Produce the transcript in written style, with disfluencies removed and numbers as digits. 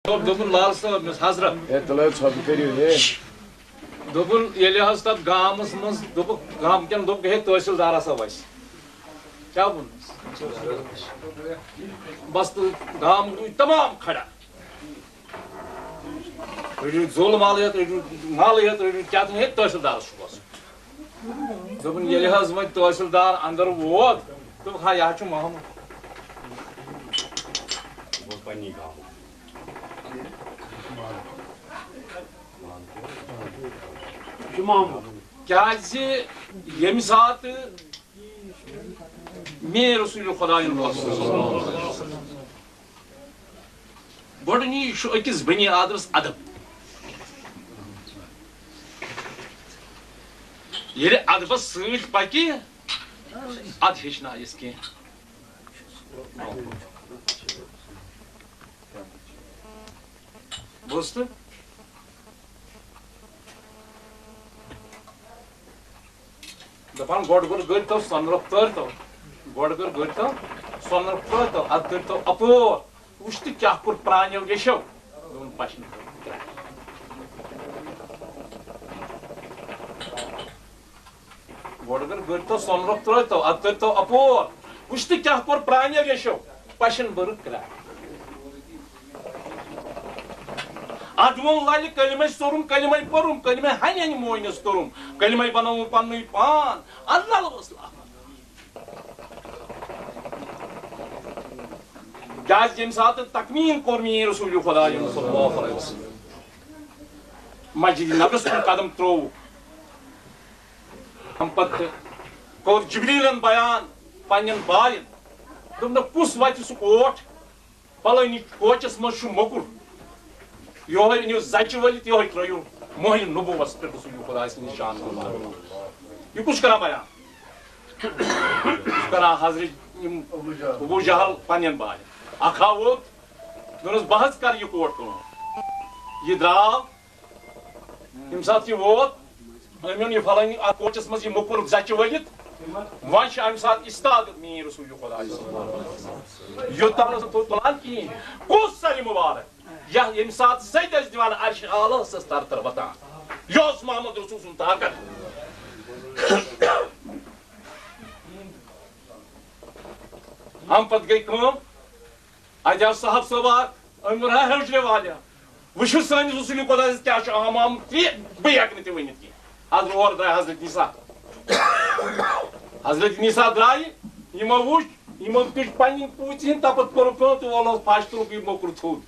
دوپن لال صاحب مس حضرت دوپن ییٚلہِ حظ تتھ گامس منٛز دوٚپُکھ گام کٮ۪ن دوٚپُکھ ہے تحصیلدار ہسا وَسہِ کیٛاہ ووٚنُس بس تہٕ گام روٗدۍ تمام کھڑا رٔٹِو زوٚل مال ہٮ۪تھ رٔٹِو مال ہٮ۪تھ رٔٹِو کیٛاہ تام ہے تحصیلدارس چھُ وَسُن دوٚپُن ییٚلہِ حظ وۄنۍ تحصیلدار اندر ووت دوٚپُکھ ہا یہِ حظ چھُ محمد کیازِ ییٚمہِ ساتہٕ میٲنۍ رسول خۄدایُن گۄڈٕنی چھُ أکِس بنی آدمس ادب ییٚلہِ ادبس سۭتۍ پکہِ ادٕ ہیٚچھنایس کینٛہہ بوٗزتھٕ دپان گۄڈٕ کوٚر گٔرۍتو سۄنہٕ تٲرۍتو گۄڈٕ کٔر گٔرۍتو سۄنہٕ تٲرۍتو ادٕ کٔرۍتو اپور وٕچھ تہٕ کیٛاہ کوٚر پرٛانیو یشو دوٚپُن پشن گۄڈٕ کٔر گٔرۍتو سۄنہٕ ترٛٲوۍتو ادٕ کٔرۍتو اپور وٕچھ تہٕ کیٛاہ کوٚر پرٛانیو یشو پشن بٔرٕکھ کرٛاے ادوُن للہِ کلمے سوٚرُم کلمے پوٚرُم کلمے ہنہِ ہنہِ موہنِس توٚرُم کلمے بنووُم پننُے پان اللہ کیٛازِ ییٚمہِ ساتہٕ تکمیٖل کوٚر میٲنۍ رسول خۄدایُن صلی اللہ علیہ وسلم مسجدِ نبویَس کُن قدم ترٛووُکھ پتہٕ کوٚر جبریٖلن بیان پننٮ۪ن باین دوٚپنکھ کُس وتہِ سُہ اوٹ فلٲنی کوچس منٛز چھُ موٚکُر یہوے أنِو زچہِ ؤلِتھ یہوے ترٲیِو مۄہنِو نبوٗوس پٮ۪ٹھ رسول خۄداے سٕنٛدِ نِشان یہِ کُس چھُ کران بیان یہِ چھُ کران حضرت یِم ابوٗ جہل پننٮ۪ن باین اکھ آو ووت دوٚپنس بہٕ حظ کرٕ یہِ کوٹ کٲم یہِ درٛاو ییٚمہِ ساتہٕ یہِ ووت أمۍ اوٚن یہِ فلٲنی اتھ کوچس منٛز یہِ موٚکُر زچہِ ؤلِتھ وۄنۍ چھُ امہِ ساتہٕ استاد میٲنۍ رسول خۄداے یوٚتام نہٕ سُہ تُلان کِہیٖنۍ کُس سرِ مُبارک ییٚمہِ ساتہٕ سیٚدِ ٲسۍ دِوان عرشہِ اعلیٰ ہس ٲس تر تر وتان یہِ اوس محمد رسول سُنٛد طاقت اَمہِ پتہٕ گٔے کٲم اتہِ آو صاحب صٲب اکھ أمۍ ووٚن ہا ہیوٚچھ والیاہ وٕچھِو سٲنِس رسول خۄدایس کیٛاہ چھُ عام آمُت تہِ بہٕ ہٮ۪کہٕ نہٕ تہِ ؤنِتھ کینٛہہ حضرت اورٕ درٛاے حضرت نِسا حضرت نِسا درٛایہِ یِمو وٕچھ یِمو تُج پننہِ پوٗژِ ہِنٛدۍ تپت کوٚرُکھ کٲم تہٕ وولہوکھ پش تُلُکھ یہِ موٚکُر تھوٚد